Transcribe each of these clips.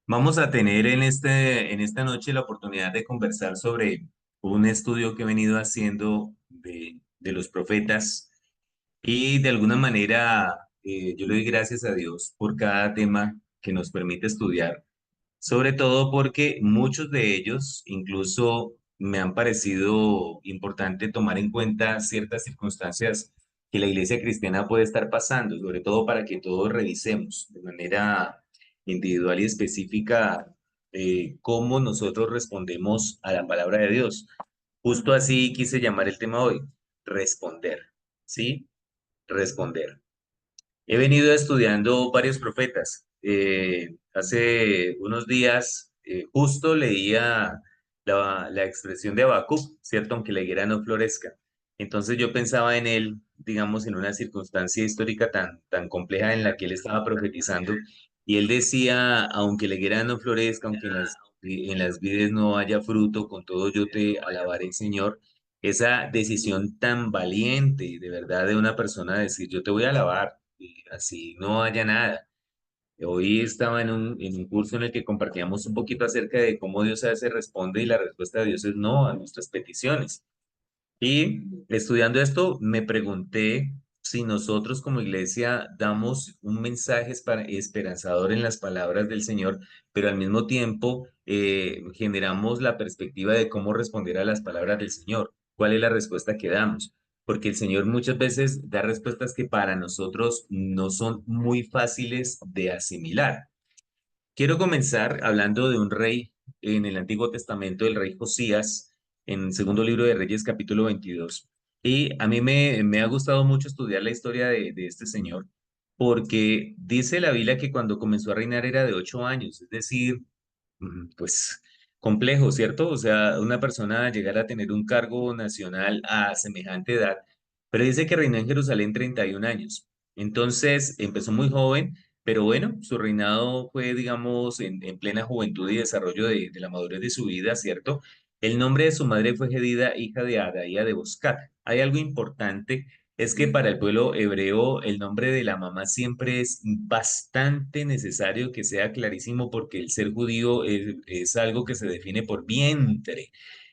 Vamos a tener en esta noche la oportunidad de conversar sobre un estudio que he venido haciendo de los profetas y de alguna manera yo le doy gracias a Dios por cada tema que nos permite estudiar, sobre todo porque muchos de ellos incluso me han parecido importante tomar en cuenta ciertas circunstancias que la iglesia cristiana puede estar pasando, sobre todo para que todos revisemos de manera individual y específica cómo nosotros respondemos a la palabra de Dios. Justo así quise llamar el tema hoy, responder, ¿sí? Responder. He venido estudiando varios profetas. Hace unos días justo leía la expresión de Habacuc, ¿cierto? Aunque la higuera no florezca. Entonces yo pensaba en él, digamos, en una circunstancia histórica tan compleja en la que él estaba profetizando. Y él decía, aunque la higuera no florezca, aunque en las vides no haya fruto, con todo yo te alabaré, Señor. Esa decisión tan valiente, de verdad, de una persona decir, yo te voy a alabar y así no haya nada. Hoy estaba en un curso en el que compartíamos un poquito acerca de cómo Dios a veces responde y la respuesta de Dios es no a nuestras peticiones. Y estudiando esto, me pregunté si nosotros como iglesia damos un mensaje esperanzador en las palabras del Señor, pero al mismo tiempo generamos la perspectiva de cómo responder a las palabras del Señor. ¿Cuál es la respuesta que damos? Porque el Señor muchas veces da respuestas que para nosotros no son muy fáciles de asimilar. Quiero comenzar hablando de un rey en el Antiguo Testamento, el rey Josías, en el segundo libro de Reyes, capítulo 22. Y a mí me ha gustado mucho estudiar la historia de este señor, porque dice la Biblia que cuando comenzó a reinar era de 8 años, es decir, pues complejo, ¿cierto? O sea, una persona llegar a tener un cargo nacional a semejante edad, pero dice que reinó en Jerusalén 31 años. Entonces, empezó muy joven, pero bueno, su reinado fue, digamos, en plena juventud y desarrollo de la madurez de su vida, ¿cierto? El nombre de su madre fue Gedida, hija de Adaía de Boscat. Hay algo importante, es que para el pueblo hebreo el nombre de la mamá siempre es bastante necesario que sea clarísimo porque el ser judío es algo que se define por vientre.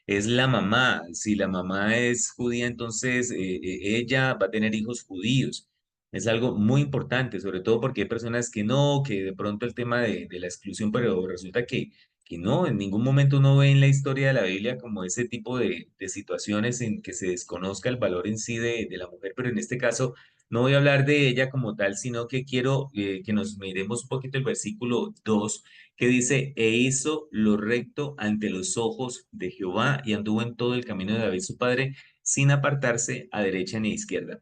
Es la mamá. Si la mamá es judía, entonces ella va a tener hijos judíos. Es algo muy importante, sobre todo porque hay personas que no, que de pronto el tema de la exclusión, pero resulta que no, en ningún momento uno ve en la historia de la Biblia como ese tipo de situaciones en que se desconozca el valor en sí de la mujer, pero en este caso no voy a hablar de ella como tal, sino que quiero que nos miremos un poquito el versículo 2 que dice, e hizo lo recto ante los ojos de Jehová y anduvo en todo el camino de David su padre, sin apartarse a derecha ni a izquierda.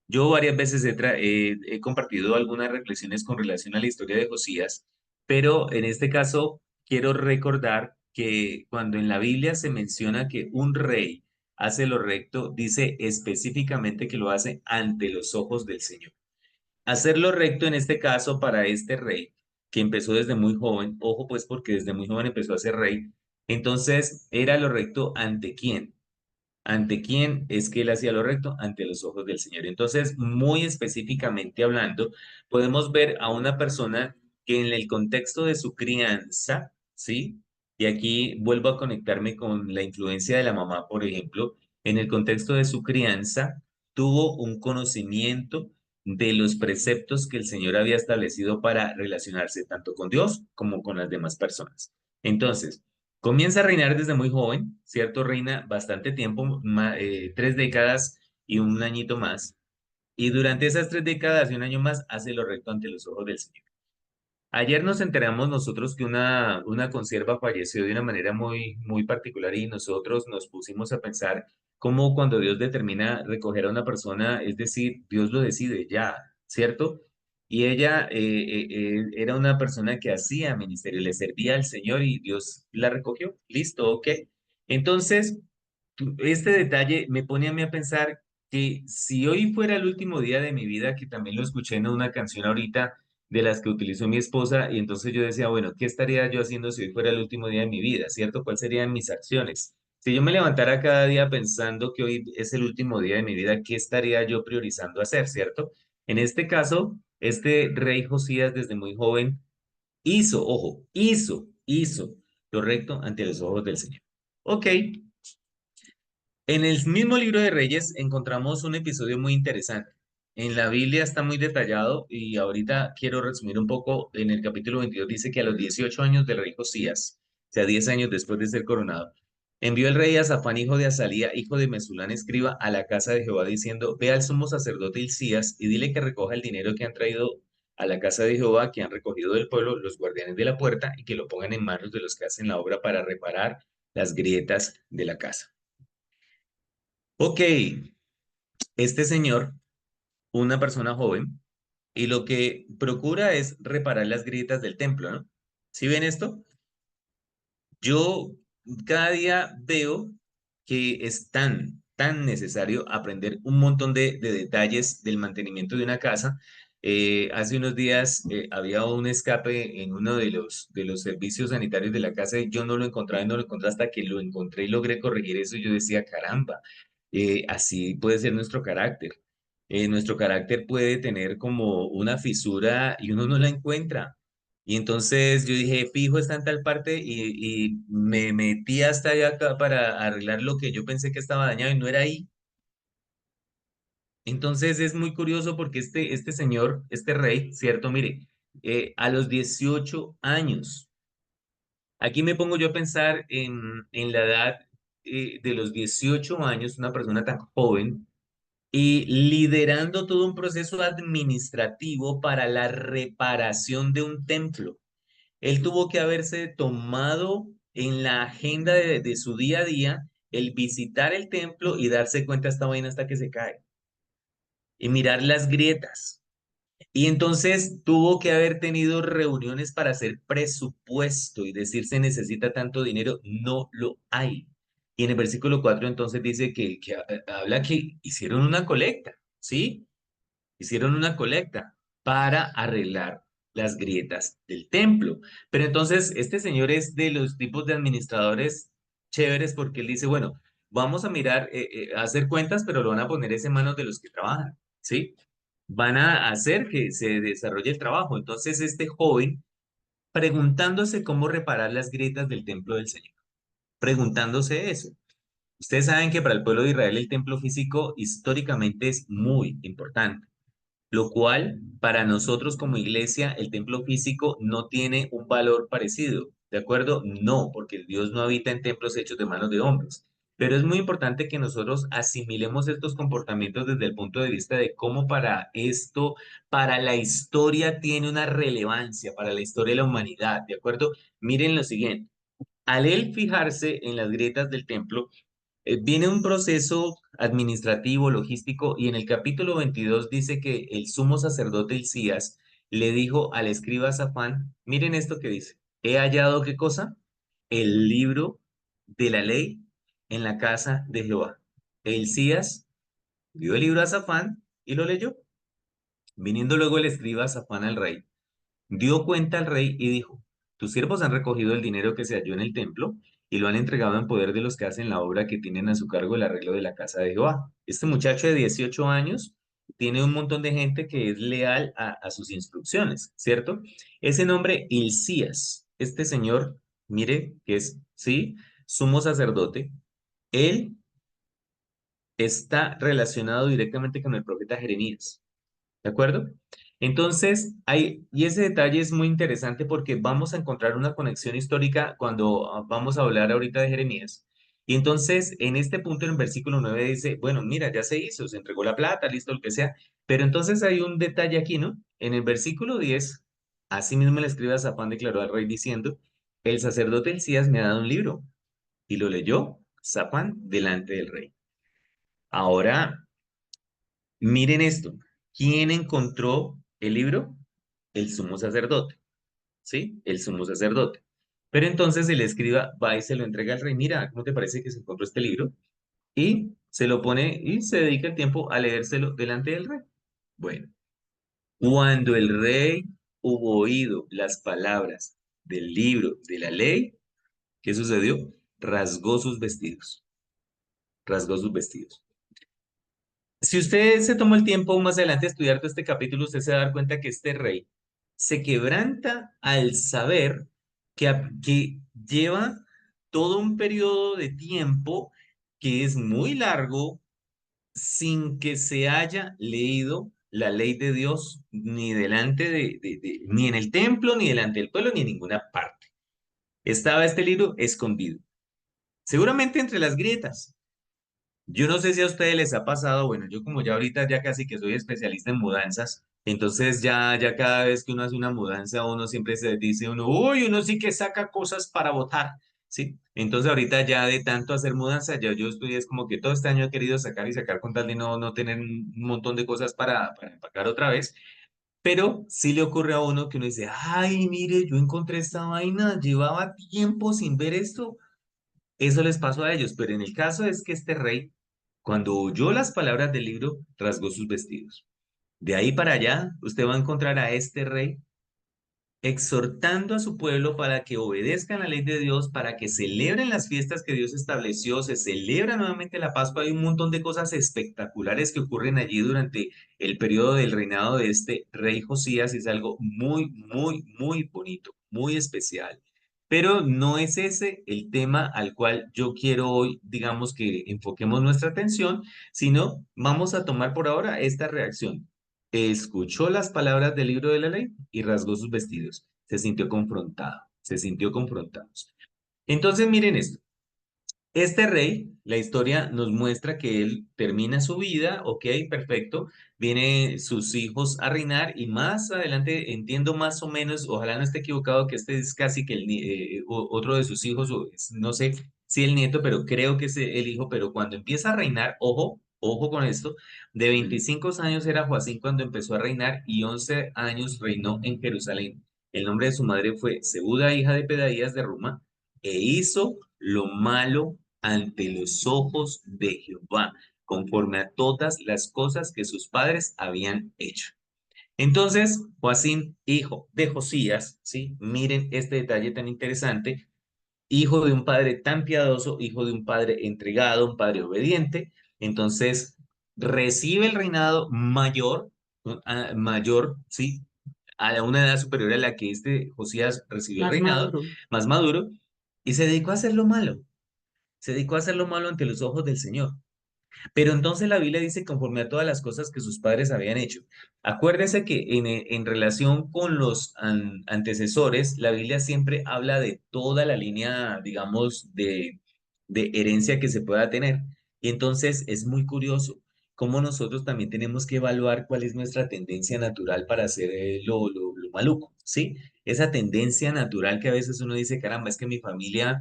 Yo varias veces he compartido algunas reflexiones con relación a la historia de Josías, pero en este caso quiero recordar que cuando en la Biblia se menciona que un rey hace lo recto, dice específicamente que lo hace ante los ojos del Señor. Hacer lo recto en este caso para este rey, que empezó desde muy joven, ojo pues porque desde muy joven empezó a ser rey, entonces era lo recto ante quién. ¿Ante quién es que él hacía lo recto? Ante los ojos del Señor. Entonces, muy específicamente hablando, podemos ver a una persona que en el contexto de su crianza, ¿sí? Y aquí vuelvo a conectarme con la influencia de la mamá, por ejemplo, en el contexto de su crianza, tuvo un conocimiento de los preceptos que el Señor había establecido para relacionarse tanto con Dios como con las demás personas. Entonces, comienza a reinar desde muy joven, ¿cierto? Reina bastante tiempo, 3 décadas y un añito más. Y durante esas 3 décadas y un año más hace lo recto ante los ojos del Señor. Ayer nos enteramos nosotros que una consierva falleció de una manera muy particular y nosotros nos pusimos a pensar cómo cuando Dios determina recoger a una persona, es decir, Dios lo decide ya, ¿cierto? Y ella era una persona que hacía ministerio, le servía al Señor y Dios la recogió. Listo, ok. Entonces, este detalle me pone a mí a pensar que si hoy fuera el último día de mi vida, que también lo escuché en una canción ahorita, de las que utilizó mi esposa y entonces yo decía, bueno, ¿qué estaría yo haciendo si hoy fuera el último día de mi vida? ¿Cierto? ¿Cuáles serían mis acciones? Si yo me levantara cada día pensando que hoy es el último día de mi vida, ¿qué estaría yo priorizando hacer? ¿Cierto? En este caso, este rey Josías desde muy joven ojo, hizo lo recto ante los ojos del Señor. Ok, en el mismo libro de Reyes encontramos un episodio muy interesante. En la Biblia está muy detallado y ahorita quiero resumir un poco. En el capítulo 22 dice que a los 18 años del rey Josías, o sea, 10 años después de ser coronado, envió el rey a Safán, hijo de Azalía, hijo de Mesulán, escriba, a la casa de Jehová, diciendo, ve al sumo sacerdote Hilcías y dile que recoja el dinero que han traído a la casa de Jehová, que han recogido del pueblo los guardianes de la puerta, y que lo pongan en manos de los que hacen la obra para reparar las grietas de la casa. Ok, este señor, una persona joven, y lo que procura es reparar las grietas del templo, ¿no? ¿Sí ven esto? Yo cada día veo que es tan necesario aprender un montón de detalles del mantenimiento de una casa. Hace unos días había un escape en uno de los servicios sanitarios de la casa y yo no lo encontraba y no lo encontré hasta que lo encontré y logré corregir eso. Y yo decía, caramba, así puede ser nuestro carácter. Nuestro carácter puede tener como una fisura y uno no la encuentra. Y entonces yo dije, fijo, está en tal parte y me metí hasta allá acá para arreglar lo que yo pensé que estaba dañado y no era ahí. Entonces es muy curioso porque este señor, este rey, ¿cierto? Mire, a los 18 años, aquí me pongo yo a pensar en la edad de los 18 años, una persona tan joven y liderando todo un proceso administrativo para la reparación de un templo. Él tuvo que haberse tomado en la agenda de su día a día el visitar el templo y darse cuenta de esta vaina hasta que se cae y mirar las grietas. Y entonces tuvo que haber tenido reuniones para hacer presupuesto y decir se necesita tanto dinero, no lo hay. Y en el versículo 4 entonces dice que habla que hicieron una colecta, ¿sí? Hicieron una colecta para arreglar las grietas del templo. Pero entonces este señor es de los tipos de administradores chéveres porque él dice, bueno, vamos a mirar, a hacer cuentas, pero lo van a poner es en manos de los que trabajan, ¿sí? Van a hacer que se desarrolle el trabajo. Entonces este joven preguntándose cómo reparar las grietas del templo del Señor, preguntándose eso. Ustedes saben que para el pueblo de Israel el templo físico históricamente es muy importante, lo cual para nosotros como iglesia el templo físico no tiene un valor parecido, ¿de acuerdo? No, porque Dios no habita en templos hechos de manos de hombres. Pero es muy importante que nosotros asimilemos estos comportamientos desde el punto de vista de cómo para esto, para la historia tiene una relevancia, para la historia de la humanidad, ¿de acuerdo? Miren lo siguiente. Al él fijarse en las grietas del templo, viene un proceso administrativo, logístico, y en el capítulo 22 dice que el sumo sacerdote Hilcías le dijo al escriba Safán, miren esto que dice, he hallado qué cosa, el libro de la ley en la casa de Jehová. Hilcías dio el libro a Safán y lo leyó. Viniendo luego el escriba Safán al rey, dio cuenta al rey y dijo, tus siervos han recogido el dinero que se halló en el templo y lo han entregado en poder de los que hacen la obra que tienen a su cargo el arreglo de la casa de Jehová. Este muchacho de 18 años tiene un montón de gente que es leal a sus instrucciones, ¿cierto? Ese nombre, Hilcías, este señor, mire, que es, sí, sumo sacerdote, él está relacionado directamente con el profeta Jeremías. ¿De acuerdo? Entonces, y ese detalle es muy interesante porque vamos a encontrar una conexión histórica cuando vamos a hablar ahorita de Jeremías. Y entonces, en este punto, en el versículo 9 dice, bueno, mira, ya se hizo, se entregó la plata, listo, lo que sea. Pero entonces hay un detalle aquí, ¿no? En el versículo 10, asimismo el escriba Safán declaró al rey diciendo, el sacerdote Elías me ha dado un libro. Y lo leyó Safán delante del rey. Ahora, miren esto. ¿Quién encontró el libro? El sumo sacerdote, ¿sí? El sumo sacerdote. Pero entonces el escriba va y se lo entrega al rey. Mira, ¿cómo te parece que se encontró este libro? Y se lo pone y se dedica el tiempo a leérselo delante del rey. Bueno, cuando el rey hubo oído las palabras del libro de la ley, ¿qué sucedió? Rasgó sus vestidos. Rasgó sus vestidos. Si usted se tomó el tiempo más adelante de estudiar todo este capítulo, usted se va a dar cuenta que este rey, se quebranta al saber que lleva todo un periodo de tiempo que es muy largo sin que se haya leído la ley de Dios ni delante ni en el templo, ni delante del pueblo, ni en ninguna parte. Estaba este libro escondido, seguramente entre las grietas. Yo no sé si a ustedes les ha pasado, bueno, yo como ya ahorita ya casi que soy especialista en mudanzas, entonces ya cada vez que uno hace una mudanza, uno siempre se dice uno, uy, uno sí que saca cosas para botar, ¿sí? Entonces ahorita ya de tanto hacer mudanza, ya yo estoy, es como que todo este año he querido sacar y sacar con tal de no tener un montón de cosas para empacar otra vez, pero sí le ocurre a uno que uno dice, ay, mire, yo encontré esta vaina, llevaba tiempo sin ver esto. Eso les pasó a ellos, pero en el caso es que este rey, cuando oyó las palabras del libro, rasgó sus vestidos. De ahí para allá, usted va a encontrar a este rey exhortando a su pueblo para que obedezcan la ley de Dios, para que celebren las fiestas que Dios estableció, se celebra nuevamente la Pascua, hay un montón de cosas espectaculares que ocurren allí durante el periodo del reinado de este rey Josías, y es algo muy bonito, muy especial. Pero no es ese el tema al cual yo quiero hoy, digamos, que enfoquemos nuestra atención, sino vamos a tomar por ahora esta reacción. Escuchó las palabras del libro de la ley y rasgó sus vestidos. Se sintió confrontado, se sintió confrontado. Entonces, miren esto. Este rey, la historia nos muestra que él termina su vida, ok, perfecto, viene sus hijos a reinar y más adelante entiendo más o menos, ojalá no esté equivocado, que este es casi que otro de sus hijos, no sé si el nieto, pero creo que es el hijo, pero cuando empieza a reinar, ojo con esto, de 25 años era Joacim cuando empezó a reinar y 11 años reinó en Jerusalén. El nombre de su madre fue Zebuda, hija de Pedaías de Ruma, e hizo lo malo ante los ojos de Jehová, conforme a todas las cosas que sus padres habían hecho. Entonces, Joacim, hijo de Josías, ¿sí? Miren este detalle tan interesante, hijo de un padre tan piadoso, hijo de un padre entregado, un padre obediente, entonces recibe el reinado mayor, mayor, ¿sí? A una edad superior a la que este Josías recibió el Más reinado, maduro. más maduro, y se dedicó a hacer lo malo, se dedicó a hacer lo malo ante los ojos del Señor. Pero entonces la Biblia dice conforme a todas las cosas que sus padres habían hecho. Acuérdese que en relación con los antecesores, la Biblia siempre habla de toda la línea, digamos, de herencia que se pueda tener. Y entonces es muy curioso cómo nosotros también tenemos que evaluar cuál es nuestra tendencia natural para hacer lo maluco, ¿sí? Esa tendencia natural que a veces uno dice, caramba, es que mi familia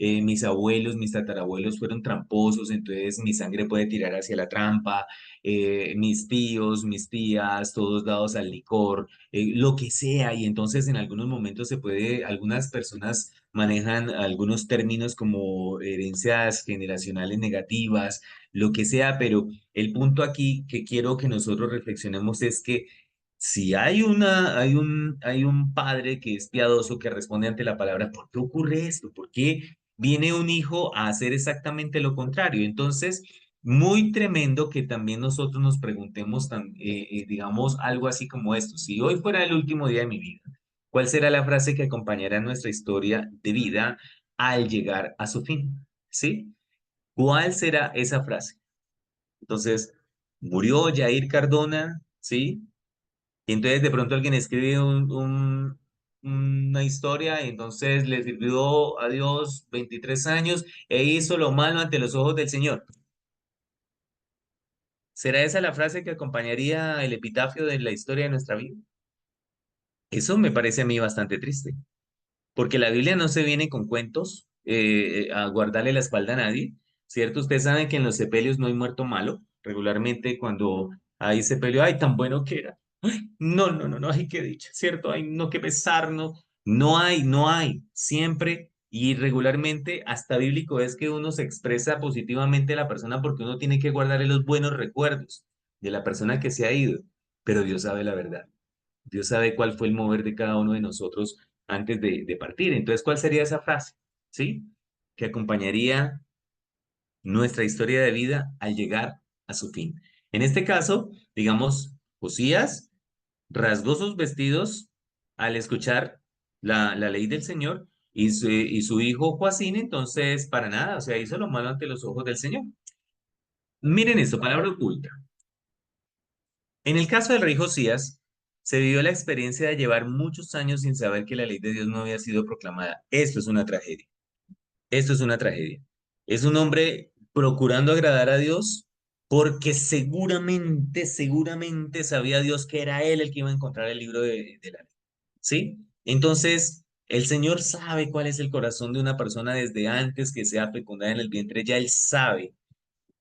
mis abuelos, mis tatarabuelos fueron tramposos, entonces mi sangre puede tirar hacia la trampa, mis tíos, mis tías, todos dados al licor, lo que sea, y entonces en algunos momentos se puede, algunas personas manejan algunos términos como herencias generacionales negativas, lo que sea, pero el punto aquí que quiero que nosotros reflexionemos es que si hay un padre que es piadoso, que responde ante la palabra, ¿por qué ocurre esto? ¿Por qué viene un hijo a hacer exactamente lo contrario? Entonces, muy tremendo que también nosotros nos preguntemos, digamos, algo así como esto. Si hoy fuera el último día de mi vida, ¿cuál será la frase que acompañará nuestra historia de vida al llegar a su fin? ¿Sí? ¿Cuál será esa frase? Entonces, murió Jair Cardona, ¿sí? Y entonces de pronto alguien escribe una historia y entonces le sirvió a Dios 23 años e hizo lo malo ante los ojos del Señor. ¿Será esa la frase que acompañaría el epitafio de la historia de nuestra vida? Eso me parece a mí bastante triste. Porque la Biblia no se viene con cuentos a guardarle la espalda a nadie, ¿cierto? Ustedes saben que en los sepelios no hay muerto malo. Regularmente cuando hay sepelio, ay, tan bueno que era. Ay, no, ay, qué dicha, ¿cierto? Ay, no, qué pesar, no. No hay. Siempre y regularmente, hasta bíblico es que uno se expresa positivamente a la persona porque uno tiene que guardarle los buenos recuerdos de la persona que se ha ido. Pero Dios sabe la verdad. Dios sabe cuál fue el mover de cada uno de nosotros antes de partir. Entonces, ¿cuál sería esa frase? ¿Sí? Que acompañaría nuestra historia de vida al llegar a su fin. En este caso, digamos, Josías rasgó sus vestidos al escuchar la ley del Señor y su hijo Joacín, entonces, para nada, o sea, hizo lo malo ante los ojos del Señor. Miren esto, palabra oculta. En el caso del rey Josías, se vivió la experiencia de llevar muchos años sin saber que la ley de Dios no había sido proclamada. Esto es una tragedia. Esto es una tragedia. Es un hombre procurando agradar a Dios porque seguramente sabía Dios que era él el que iba a encontrar el libro de la ley. ¿Sí? Entonces, el Señor sabe cuál es el corazón de una persona desde antes que sea fecundada en el vientre. Ya Él sabe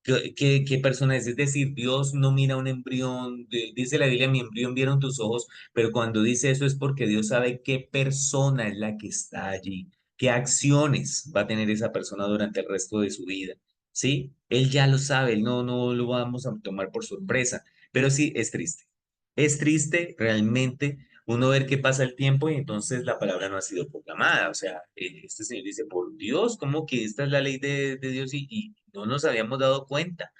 qué persona es. Es decir, Dios no mira un embrión, dice la Biblia, mi embrión vieron tus ojos, pero cuando dice eso es porque Dios sabe qué persona es la que está allí, qué acciones va a tener esa persona durante el resto de su vida. ¿Sí? Él ya lo sabe, él no lo vamos a tomar por sorpresa, pero sí es triste. Es triste realmente uno ver que pasa el tiempo y entonces la palabra no ha sido proclamada. O sea, este señor dice, por Dios, ¿cómo que esta es la ley de Dios y no nos habíamos dado cuenta?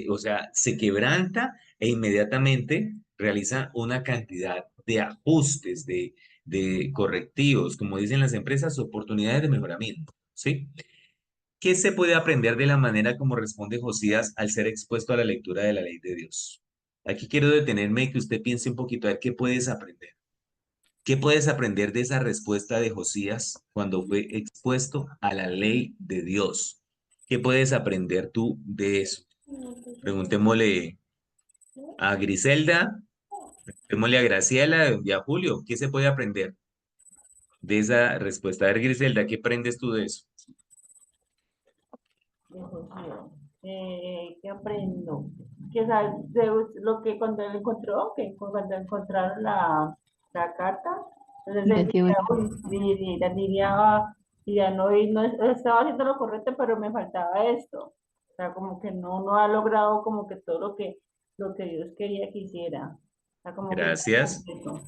O sea, se quebranta e inmediatamente realiza una cantidad de ajustes, de correctivos, como dicen las empresas, oportunidades de mejoramiento, ¿sí? ¿Qué se puede aprender de la manera como responde Josías al ser expuesto a la lectura de la ley de Dios? Aquí quiero detenerme y que usted piense un poquito a ver qué puedes aprender. ¿Qué puedes aprender de esa respuesta de Josías cuando fue expuesto a la ley de Dios? ¿Qué puedes aprender tú de eso? Preguntémosle a Griselda, preguntémosle a Graciela y a Julio, ¿qué se puede aprender de esa respuesta? A ver, Griselda, ¿qué aprendes tú de eso? Dios mío. ¿Qué aprendo? Que lo que cuando él encontró, que cuando encontraron la carta, entonces él Metió diría, en- uy, diría, no, y no estaba haciendo lo correcto, pero me faltaba esto. O sea, como que no ha logrado como que todo lo que Dios quería que hiciera. O sea, como que está Gracias. incompleto.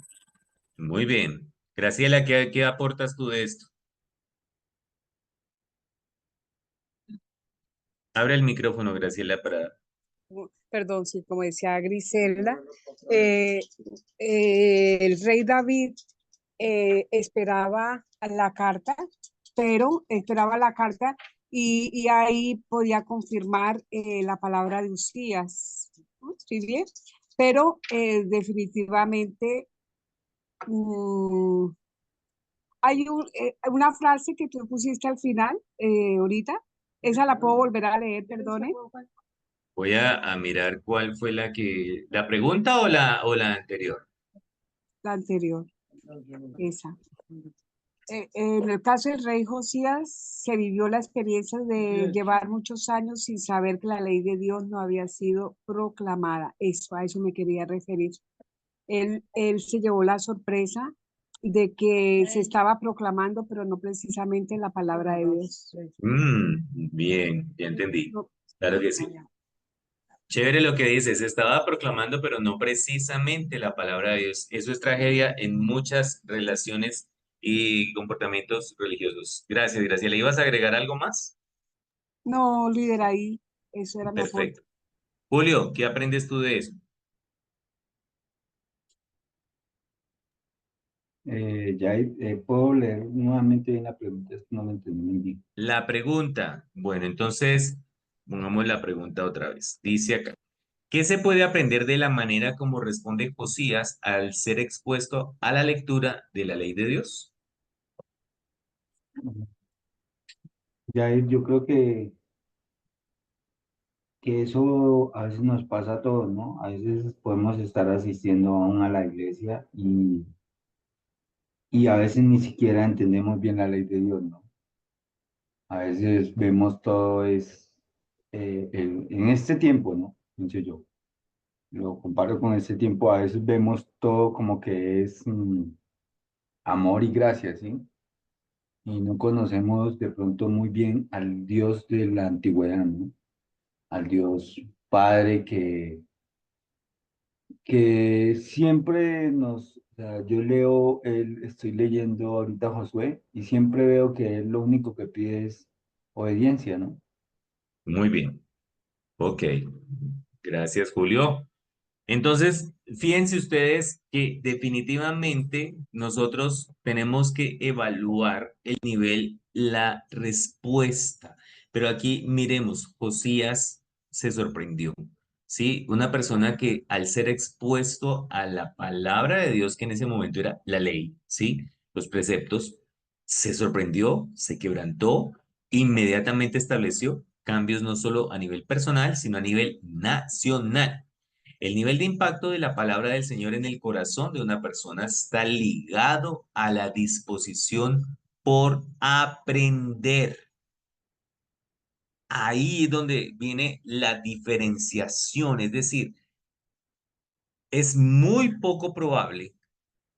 Muy bien. Graciela, ¿qué aportas tú de esto? Abre el micrófono, Graciela, para... Perdón, sí, como decía Griselda, eh, el rey David esperaba la carta y ahí podía confirmar la palabra de Usías, ¿no? ¿Sí bien? Pero definitivamente mm, hay una frase que tú pusiste al final, ahorita, esa la puedo volver a leer, perdone, Voy a mirar cuál fue la pregunta o la anterior. la anterior, esa. En el caso del rey Josías, se vivió la experiencia de llevar muchos años sin saber que la ley de Dios no había sido proclamada. Eso, a eso me quería referir. Él se llevó la sorpresa de que se estaba proclamando, pero no precisamente la palabra de Dios. Bien, ya entendí. No, Claro que sí. Chévere lo que dices, se estaba proclamando, pero no precisamente la palabra de Dios. Eso es tragedia en muchas relaciones y comportamientos religiosos. Gracias, Graciela. ¿Ibas a agregar algo más? no, líder, ahí, eso era mi aporte. Perfecto. Julio, ¿qué aprendes tú de eso? Puedo leer nuevamente bien la pregunta, es que no me entendí muy bien. La pregunta. Bueno, entonces, pongamos la pregunta otra vez. Dice acá, ¿qué se puede aprender de la manera como responde Josías al ser expuesto a la lectura de la ley de Dios? Yo creo que eso a veces nos pasa a todos, ¿no? A veces podemos estar asistiendo aún a la iglesia y a veces ni siquiera entendemos bien la ley de Dios, ¿no? A veces vemos todo en este tiempo, ¿no? Pienso yo. Lo comparo con este tiempo, a veces vemos todo como que es amor y gracia, ¿sí? Y no conocemos de pronto muy bien al Dios de la antigüedad, ¿no? Al Dios Padre que siempre o sea, yo estoy leyendo ahorita Josué y siempre veo que él lo único que pide es obediencia, ¿no? Muy bien. Ok. Gracias, Julio. Entonces, fíjense ustedes que definitivamente nosotros tenemos que evaluar el nivel, la respuesta. Pero aquí miremos, Josías se sorprendió, ¿sí? Una persona que al ser expuesto a la palabra de Dios, que en ese momento era la ley, ¿sí? Los preceptos, se sorprendió, se quebrantó, inmediatamente estableció cambios no solo a nivel personal, sino a nivel nacional. El nivel de impacto de la palabra del Señor en el corazón de una persona está ligado a la disposición por aprender. Ahí es donde viene la diferenciación, es decir, es muy poco probable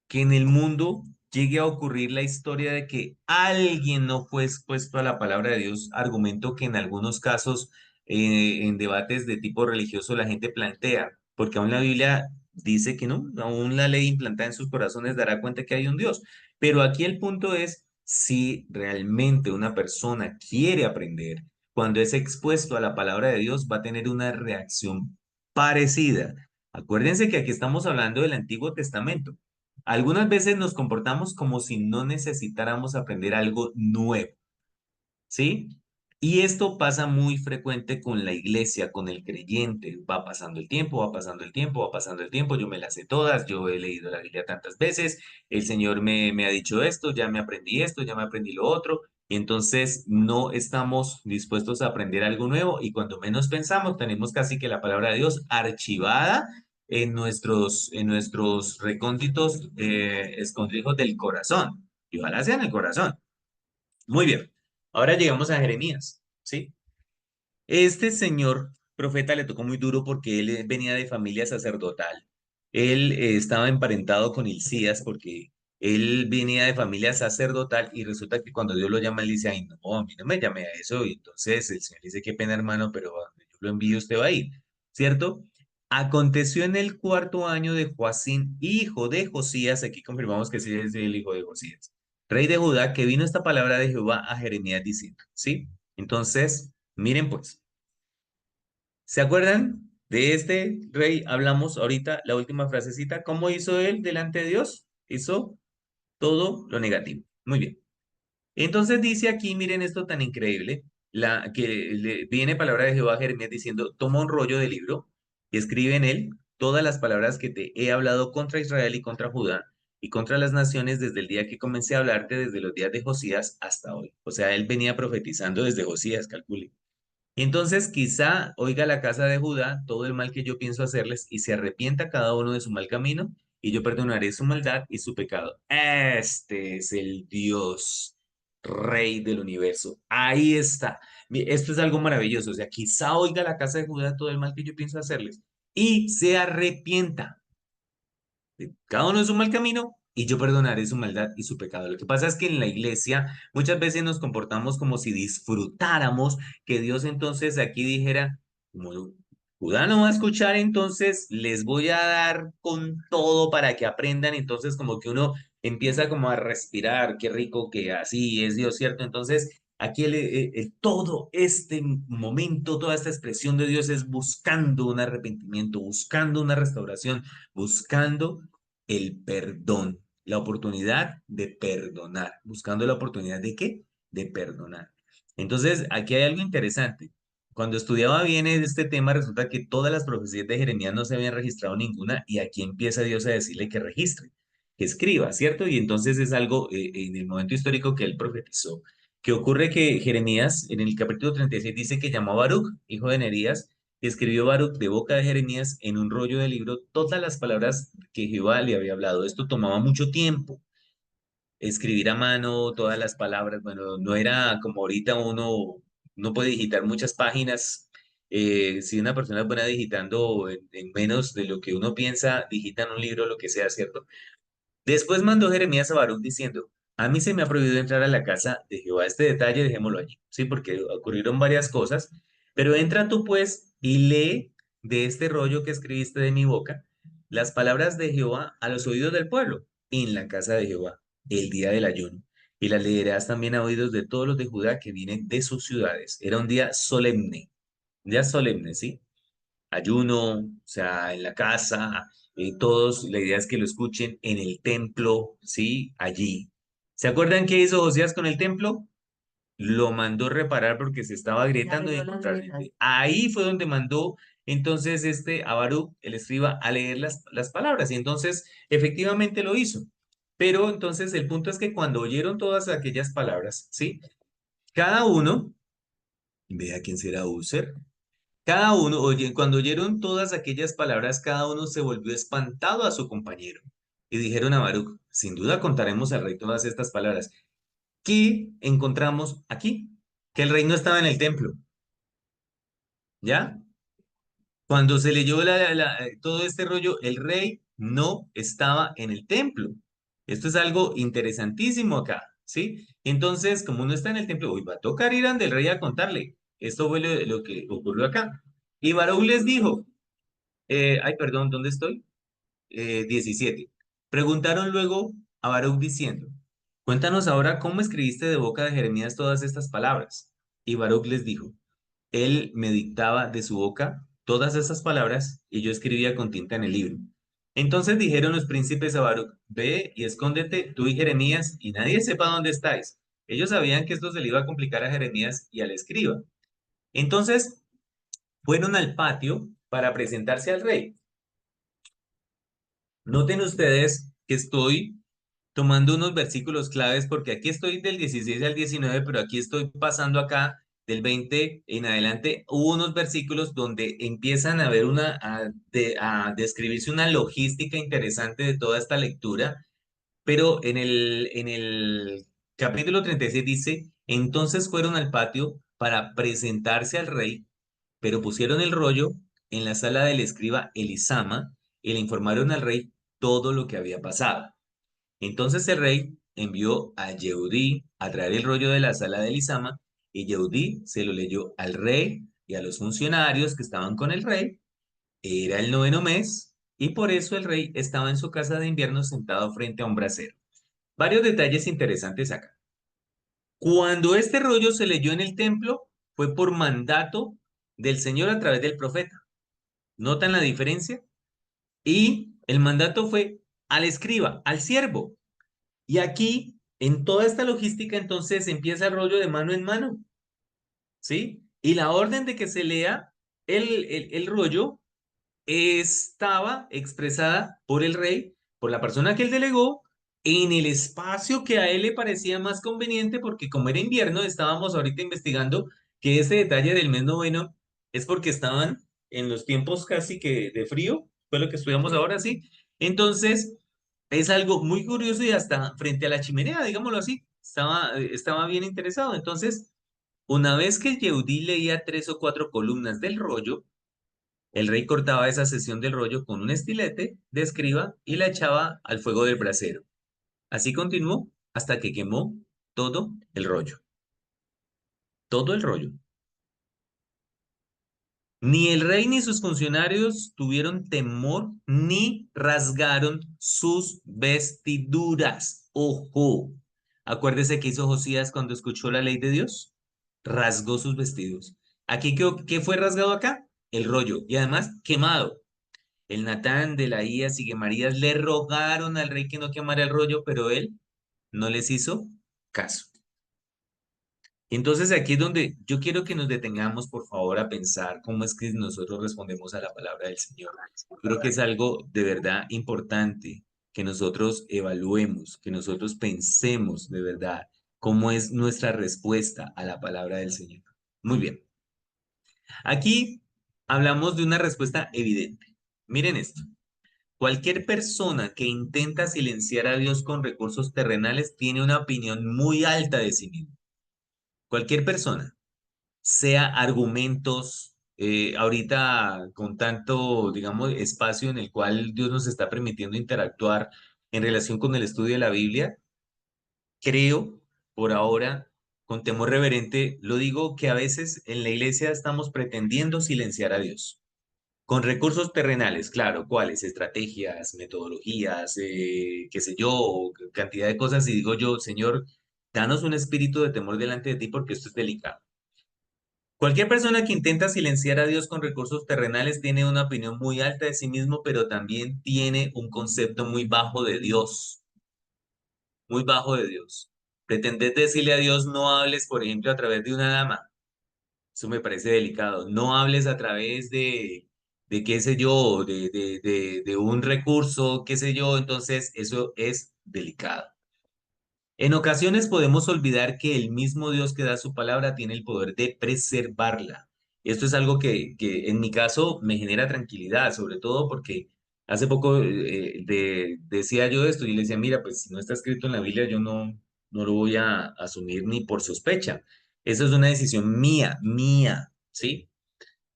que en el mundo llegue a ocurrir la historia de que alguien no fue expuesto a la palabra de Dios, argumento que en algunos casos en debates de tipo religioso la gente plantea, porque aún la Biblia dice que no, aún la ley implantada en sus corazones dará cuenta que hay un Dios. Pero aquí el punto es si realmente una persona quiere aprender, cuando es expuesto a la palabra de Dios, va a tener una reacción parecida. Acuérdense que aquí estamos hablando del Antiguo Testamento. Algunas veces nos comportamos como si no necesitáramos aprender algo nuevo, ¿sí? Y esto pasa muy frecuente con la iglesia, con el creyente. Va pasando el tiempo, va pasando el tiempo, va pasando el tiempo. Yo me las sé todas, yo he leído la Biblia tantas veces. El Señor me ha dicho esto, ya me aprendí esto, ya me aprendí lo otro. Y entonces no estamos dispuestos a aprender algo nuevo y cuando menos pensamos tenemos casi que la palabra de Dios archivada en nuestros recónditos escondrijos del corazón. Y ojalá sea en el corazón. Muy bien. Ahora llegamos a Jeremías, ¿sí? Este señor profeta le tocó muy duro porque él venía de familia sacerdotal. Él estaba emparentado con Hilcías porque él venía de familia sacerdotal y resulta que cuando Dios lo llama, él dice, ay, no, a mí no me llame a eso. Y entonces el Señor dice, qué pena, hermano, pero a donde yo lo envío, usted va a ir, ¿cierto? Aconteció en el cuarto año de Joacín, hijo de Josías, aquí confirmamos que sí es el hijo de Josías, rey de Judá, que vino esta palabra de Jehová a Jeremías diciendo, ¿sí? Entonces, miren pues. ¿Se acuerdan de este rey? Hablamos ahorita, la última frasecita. ¿Cómo hizo él delante de Dios? Hizo todo lo negativo. Muy bien. Entonces dice aquí, miren esto tan increíble, que viene palabra de Jehová a Jeremías diciendo, toma un rollo de libro y escribe en él todas las palabras que te he hablado contra Israel y contra Judá y contra las naciones desde el día que comencé a hablarte, desde los días de Josías hasta hoy. O sea, él venía profetizando desde Josías, calcule. Entonces quizá oiga la casa de Judá todo el mal que yo pienso hacerles y se arrepienta cada uno de su mal camino y yo perdonaré su maldad y su pecado. Este es el Dios, Rey del universo. Ahí está. Esto es algo maravilloso. O sea, quizá oiga la casa de Judá todo el mal que yo pienso hacerles y se arrepienta de cada uno de su mal camino y yo perdonaré su maldad y su pecado. Lo que pasa es que en la iglesia muchas veces nos comportamos como si disfrutáramos que Dios entonces aquí dijera, como Judá no va a escuchar, entonces les voy a dar con todo para que aprendan. Entonces como que uno empieza como a respirar, qué rico que así es Dios, ¿cierto? Entonces aquí todo este momento, toda esta expresión de Dios es buscando un arrepentimiento, buscando una restauración, buscando el perdón, la oportunidad de perdonar, buscando la oportunidad de qué? De perdonar. Entonces, aquí hay algo interesante. Cuando estudiaba bien este tema, resulta que todas las profecías de Jeremías no se habían registrado ninguna y aquí empieza Dios a decirle que registre, que escriba, ¿cierto? Y entonces es algo en el momento histórico que él profetizó. Que ocurre que Jeremías en el capítulo 36 dice que llamó a Baruch, hijo de Nerías, y escribió Baruch de boca de Jeremías en un rollo de libro todas las palabras que Jehová le había hablado. Esto tomaba mucho tiempo. Escribir a mano todas las palabras, bueno, no era como ahorita uno puede digitar muchas páginas. Si una persona es buena digitando en menos de lo que uno piensa, digitan un libro, lo que sea, ¿cierto? Después mandó Jeremías a Baruch diciendo, a mí se me ha prohibido entrar a la casa de Jehová. Este detalle dejémoslo allí, ¿sí? Porque ocurrieron varias cosas. Pero entra tú pues y lee de este rollo que escribiste de mi boca las palabras de Jehová a los oídos del pueblo en la casa de Jehová, el día del ayuno. Y las leerás también a oídos de todos los de Judá que vienen de sus ciudades. Era un día solemne, ¿sí? ayuno, o sea, en la casa, todos, la idea es que lo escuchen en el templo, ¿sí? Allí. ¿Se acuerdan qué hizo Josías con el templo? Lo mandó reparar porque se estaba agrietando y Arregló las encontrar. mesas. Ahí fue donde mandó entonces a Baruch, el escriba, a leer las palabras. Y entonces efectivamente lo hizo. Pero entonces el punto es que cuando oyeron todas aquellas palabras, ¿sí? Cada uno, vea quién será User, cada uno, oye, cuando oyeron todas aquellas palabras, cada uno se volvió espantado a su compañero. Y dijeron a Baruch, sin duda contaremos al rey todas estas palabras. ¿Qué encontramos aquí? Que el rey no estaba en el templo, ¿ya? Cuando se leyó todo este rollo, el rey no estaba en el templo. Esto es algo interesantísimo acá, ¿sí? Entonces, como no está en el templo, hoy va a tocar ir ante el rey a contarle. Esto fue lo que ocurrió acá. Y Baruch les dijo, ay, perdón, ¿dónde estoy? 17. Preguntaron luego a Baruch diciendo, cuéntanos ahora cómo escribiste de boca de Jeremías todas estas palabras. Y Baruch les dijo, él me dictaba de su boca todas esas palabras y yo escribía con tinta en el libro. Entonces dijeron los príncipes a Baruch, ve y escóndete tú y Jeremías y nadie sepa dónde estáis. Ellos sabían que esto se le iba a complicar a Jeremías y al escriba. Entonces fueron al patio para presentarse al rey. Noten ustedes que estoy tomando unos versículos claves porque aquí estoy del 16 al 19, pero aquí estoy pasando acá del 20 en adelante. Hubo unos versículos donde empiezan a ver a describirse una logística interesante de toda esta lectura, pero en el capítulo 36 dice, entonces fueron al patio para presentarse al rey, pero pusieron el rollo en la sala del escriba Elisama y le informaron al rey todo lo que había pasado. Entonces el rey envió a Yehudí a traer el rollo de la sala de Elisama, y Yehudí se lo leyó al rey y a los funcionarios que estaban con el rey. Era el noveno mes, y por eso el rey estaba en su casa de invierno sentado frente a un brasero. Varios detalles interesantes acá. Cuando este rollo se leyó en el templo, fue por mandato del Señor a través del profeta. ¿Notan la diferencia? Y el mandato fue al escriba, al siervo. Y aquí, en toda esta logística, entonces empieza el rollo de mano en mano, ¿sí? Y la orden de que se lea el rollo estaba expresada por el rey, por la persona que él delegó, en el espacio que a él le parecía más conveniente, porque como era invierno, estábamos ahorita investigando que ese detalle del mes noveno es porque estaban en los tiempos casi que de frío, fue lo que estudiamos ahora, sí. Entonces, es algo muy curioso y hasta frente a la chimenea, digámoslo así, estaba bien interesado. Entonces, una vez que Yehudí leía 3 o 4 columnas del rollo, el rey cortaba esa sección del rollo con un estilete de escriba y la echaba al fuego del brasero. Así continuó hasta que quemó todo el rollo. Todo el rollo. Ni el rey ni sus funcionarios tuvieron temor ni rasgaron sus vestiduras. Ojo. Acuérdese que hizo Josías cuando escuchó la ley de Dios. Rasgó sus vestidos. Aquí, ¿qué fue rasgado acá? El rollo. Y además quemado. El Natán de la Ía Marías le rogaron al rey que no quemara el rollo, pero él no les hizo caso. Entonces aquí es donde yo quiero que nos detengamos, por favor, a pensar cómo es que nosotros respondemos a la palabra del Señor. Creo que es algo de verdad importante que nosotros evaluemos, que nosotros pensemos de verdad cómo es nuestra respuesta a la palabra del Señor. Muy bien. Aquí hablamos de una respuesta evidente. Miren esto. Cualquier persona que intenta silenciar a Dios con recursos terrenales tiene una opinión muy alta de sí mismo. Cualquier persona, sea argumentos, ahorita con tanto, digamos, espacio en el cual Dios nos está permitiendo interactuar en relación con el estudio de la Biblia, creo, por ahora, con temor reverente, lo digo que a veces en la iglesia estamos pretendiendo silenciar a Dios. Con recursos terrenales, claro, ¿cuáles? Estrategias, metodologías, qué sé yo, cantidad de cosas. Y digo yo, Señor, danos un espíritu de temor delante de ti porque esto es delicado. Cualquier persona que intenta silenciar a Dios con recursos terrenales tiene una opinión muy alta de sí mismo, pero también tiene un concepto muy bajo de Dios, muy bajo de Dios. Pretender decirle a Dios no hables, por ejemplo, a través de una dama. Eso me parece delicado. No hables a través de qué sé yo, de un recurso, qué sé yo. Entonces, eso es delicado. En ocasiones podemos olvidar que el mismo Dios que da su palabra tiene el poder de preservarla. Esto es algo que en mi caso me genera tranquilidad, sobre todo porque hace poco decía yo esto y le decía, mira, pues si no está escrito en la Biblia, yo no lo voy a asumir ni por sospecha. Eso es una decisión mía, ¿sí?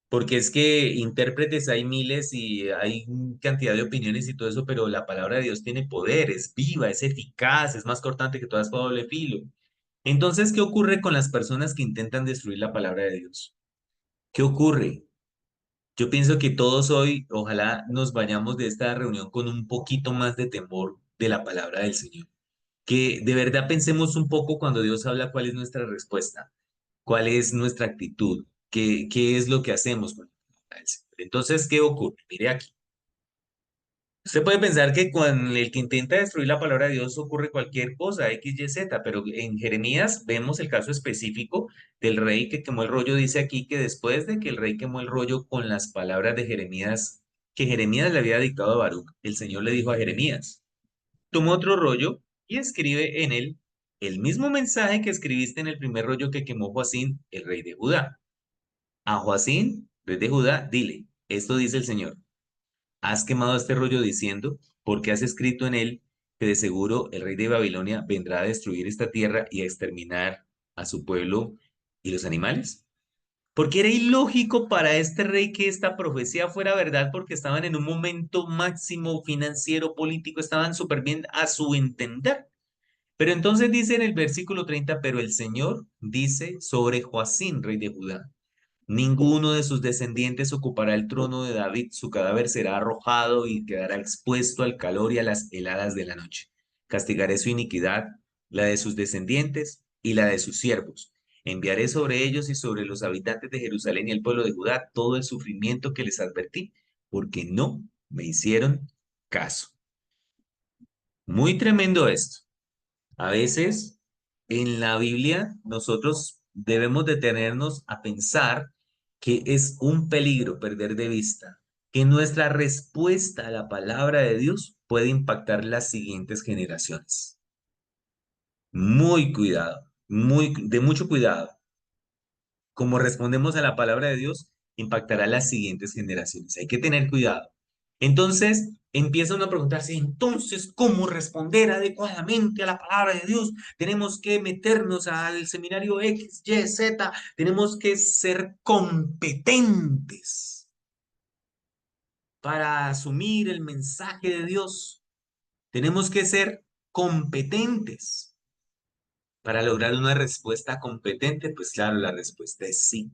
Porque es que intérpretes hay miles y hay cantidad de opiniones y todo eso, pero la palabra de Dios tiene poder, es viva, es eficaz, es más cortante que toda espada de doble filo. Entonces, ¿qué ocurre con las personas que intentan destruir la palabra de Dios? ¿Qué ocurre? Yo pienso que todos hoy, ojalá nos vayamos de esta reunión con un poquito más de temor de la palabra del Señor. Que de verdad pensemos un poco cuando Dios habla cuál es nuestra respuesta, cuál es nuestra actitud, qué es lo que hacemos con la palabra del Señor. Entonces, ¿qué ocurre? Mire aquí. Usted puede pensar que con el que intenta destruir la palabra de Dios ocurre cualquier cosa, X, Y, Z, pero en Jeremías vemos el caso específico del rey que quemó el rollo. Dice aquí que después de que el rey quemó el rollo con las palabras de Jeremías, que Jeremías le había dictado a Baruch, el Señor le dijo a Jeremías, toma otro rollo y escribe en él el mismo mensaje que escribiste en el primer rollo que quemó Joacín, el rey de Judá. A Joacín, rey de Judá, dile, esto dice el Señor. Has quemado este rollo diciendo, porque has escrito en él que de seguro el rey de Babilonia vendrá a destruir esta tierra y a exterminar a su pueblo y los animales. Porque era ilógico para este rey que esta profecía fuera verdad porque estaban en un momento máximo financiero, político, estaban súper bien a su entender. Pero entonces dice en el versículo 30, pero el Señor dice sobre Joacín, rey de Judá. Ninguno de sus descendientes ocupará el trono de David, su cadáver será arrojado y quedará expuesto al calor y a las heladas de la noche. Castigaré su iniquidad, la de sus descendientes y la de sus siervos. Enviaré sobre ellos y sobre los habitantes de Jerusalén y el pueblo de Judá todo el sufrimiento que les advertí, porque no me hicieron caso. Muy tremendo esto. A veces en la Biblia nosotros debemos detenernos a pensar que es un peligro perder de vista que nuestra respuesta a la palabra de Dios puede impactar las siguientes generaciones. Muy cuidado, de mucho cuidado. Como respondemos a la palabra de Dios, impactará a las siguientes generaciones. Hay que tener cuidado. Entonces, empieza uno a preguntarse, entonces, ¿cómo responder adecuadamente a la palabra de Dios? Tenemos que meternos al seminario X, Y, Z, tenemos que ser competentes para asumir el mensaje de Dios. Tenemos que ser competentes para lograr una respuesta competente. Pues claro, la respuesta es sí.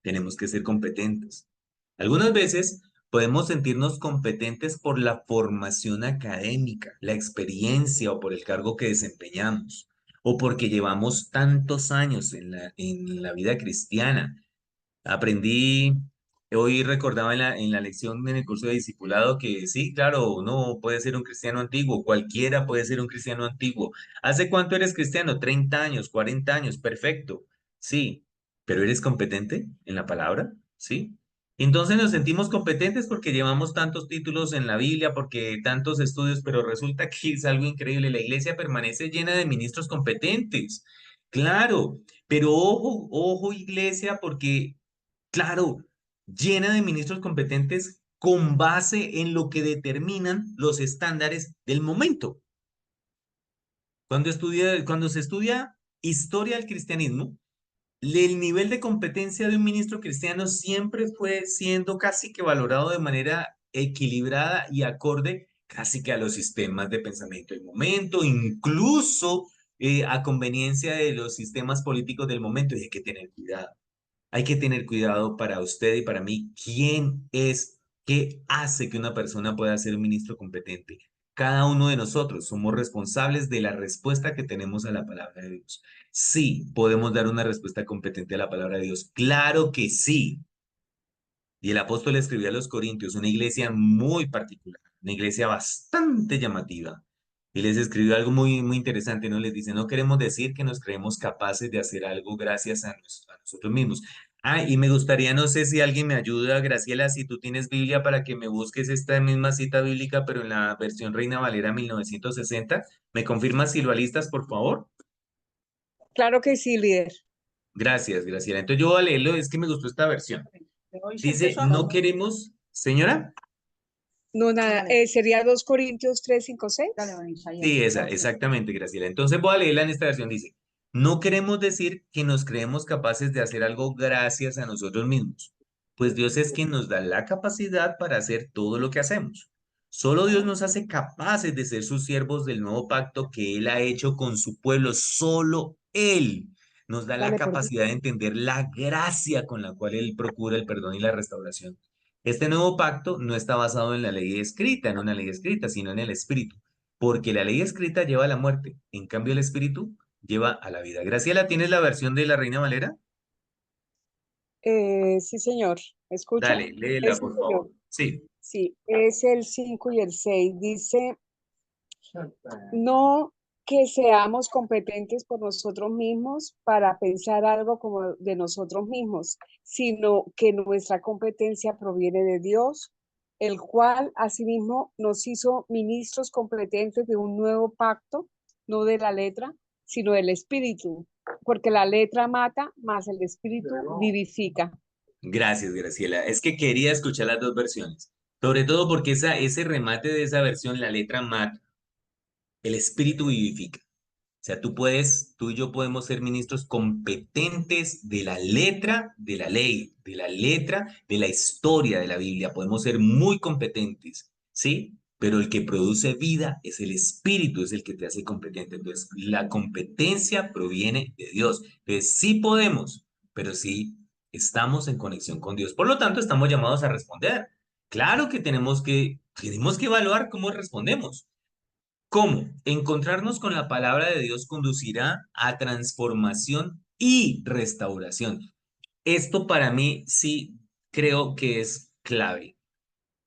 Tenemos que ser competentes. Algunas veces podemos sentirnos competentes por la formación académica, la experiencia o por el cargo que desempeñamos, o porque llevamos tantos años en la vida cristiana. Aprendí, hoy recordaba en la lección en el curso de discipulado que sí, claro, uno puede ser un cristiano antiguo, cualquiera puede ser un cristiano antiguo. ¿Hace cuánto eres cristiano? 30 años, 40 años, perfecto. Sí, pero ¿eres competente en la palabra? Sí. Entonces nos sentimos competentes porque llevamos tantos títulos en la Biblia, porque tantos estudios, pero resulta que es algo increíble. La iglesia permanece llena de ministros competentes. Claro, pero ojo, ojo iglesia, porque claro, llena de ministros competentes con base en lo que determinan los estándares del momento. Cuando se estudia historia del cristianismo, el nivel de competencia de un ministro cristiano siempre fue siendo casi que valorado de manera equilibrada y acorde casi que a los sistemas de pensamiento del momento, incluso a conveniencia de los sistemas políticos del momento, y hay que tener cuidado. Hay que tener cuidado para usted y para mí. ¿Quién es? ¿Qué hace que una persona pueda ser un ministro competente? Cada uno de nosotros somos responsables de la respuesta que tenemos a la palabra de Dios. Sí, podemos dar una respuesta competente a la palabra de Dios. Claro que sí. Y el apóstol escribió a los Corintios, una iglesia muy particular, una iglesia bastante llamativa. Y les escribió algo muy interesante, ¿no? Les dice, no queremos decir que nos creemos capaces de hacer algo gracias a nosotros mismos. Ah, y me gustaría, no sé si alguien me ayuda, Graciela, si tú tienes Biblia para que me busques esta misma cita bíblica, pero en la versión Reina Valera 1960. ¿Me confirmas si lo alistas, por favor? Claro que sí, líder. Gracias, Graciela. Entonces yo voy a leerlo, es que me gustó esta versión. Dice, no queremos, señora. No, nada, sería 2 Corintios 3, 5, 6. Sí, esa, exactamente, Graciela. Entonces voy a leerla en esta versión. Dice, no queremos decir que nos creemos capaces de hacer algo gracias a nosotros mismos, pues Dios es quien nos da la capacidad para hacer todo lo que hacemos. Solo Dios nos hace capaces de ser sus siervos del nuevo pacto que Él ha hecho con su pueblo. Solo Él nos da la Dale, por favor. capacidad de entender la gracia con la cual Él procura el perdón y la restauración. Este nuevo pacto no está basado en la ley escrita, en una ley escrita, sino en el Espíritu. Porque la ley escrita lleva a la muerte, en cambio el espíritu lleva a la vida. Graciela, ¿tienes la versión de la Reina Valera? Sí, señor. ¿Escucha? Dale, léela, Sí, por señor. favor. Sí, Sí, es el 5 y el 6. Dice, no que seamos competentes por nosotros mismos para pensar algo como de nosotros mismos, sino que nuestra competencia proviene de Dios, el cual asimismo nos hizo ministros competentes de un nuevo pacto, no de la letra, sino del espíritu, porque la letra mata, mas el espíritu vivifica. gracias, Graciela. Es que quería escuchar las dos versiones, sobre todo porque ese remate de esa versión, la letra mat, el espíritu vivifica. O sea, tú y yo podemos ser ministros competentes de la letra de la ley, de la letra de la historia de la Biblia. Podemos ser muy competentes, ¿sí? Pero el que produce vida es el Espíritu, es el que te hace competente. Entonces, la competencia proviene de Dios. Entonces, sí podemos, pero sí estamos en conexión con Dios. Por lo tanto, estamos llamados a responder. Claro que tenemos que evaluar cómo respondemos. ¿Cómo? Encontrarnos con la palabra de Dios conducirá a transformación y restauración. Esto para mí sí creo que es clave.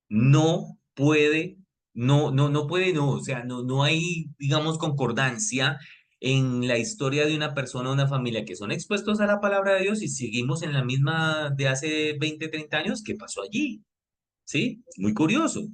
No puede, no, o sea, no hay, digamos, concordancia en la historia de una persona o una familia que son expuestos a la palabra de Dios y seguimos en la misma de hace 20, 30 años. ¿Qué pasó allí? ¿Sí? Muy curioso.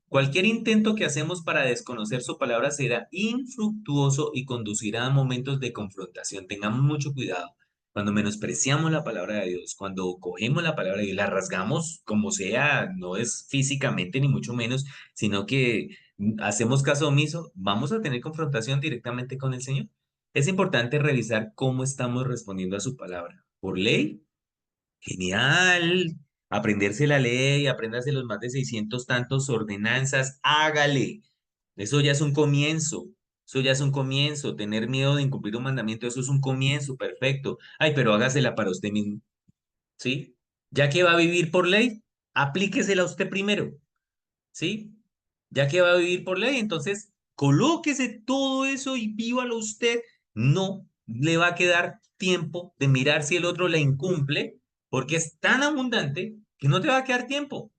Cualquier intento que hacemos para desconocer su palabra será infructuoso y conducirá a momentos de confrontación. Tengamos mucho cuidado. Cuando menospreciamos la palabra de Dios, cuando cogemos la palabra de Dios, la rasgamos como sea, no es físicamente ni mucho menos, sino que hacemos caso omiso, vamos a tener confrontación directamente con el Señor. Es importante revisar cómo estamos respondiendo a su palabra. ¿Por ley? Genial. Aprenderse la ley, apréndase los más de 600 tantos ordenanzas, hágale. Eso ya es un comienzo. Eso ya es un comienzo. Tener miedo de incumplir un mandamiento, eso es un comienzo, perfecto. Ay, pero hágasela para usted mismo, ¿sí? Ya que va a vivir por ley, aplíquesela a usted primero, ¿sí? Ya que va a vivir por ley, entonces colóquese todo eso y vívalo usted. No le va a quedar tiempo de mirar si el otro la incumple, porque es tan abundante que no te va a quedar tiempo.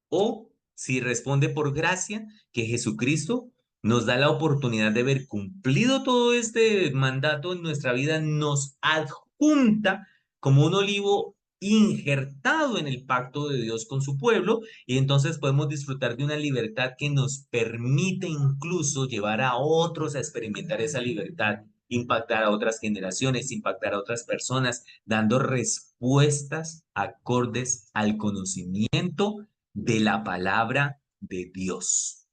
O si responde por gracia, que Jesucristo nos da la oportunidad de ver cumplido todo este mandato en nuestra vida, nos adjunta como un olivo injertado en el pacto de Dios con su pueblo, y entonces podemos disfrutar de una libertad que nos permite incluso llevar a otros a experimentar esa libertad, impactar a otras generaciones, impactar a otras personas, dando respuestas acordes al conocimiento de la palabra de Dios.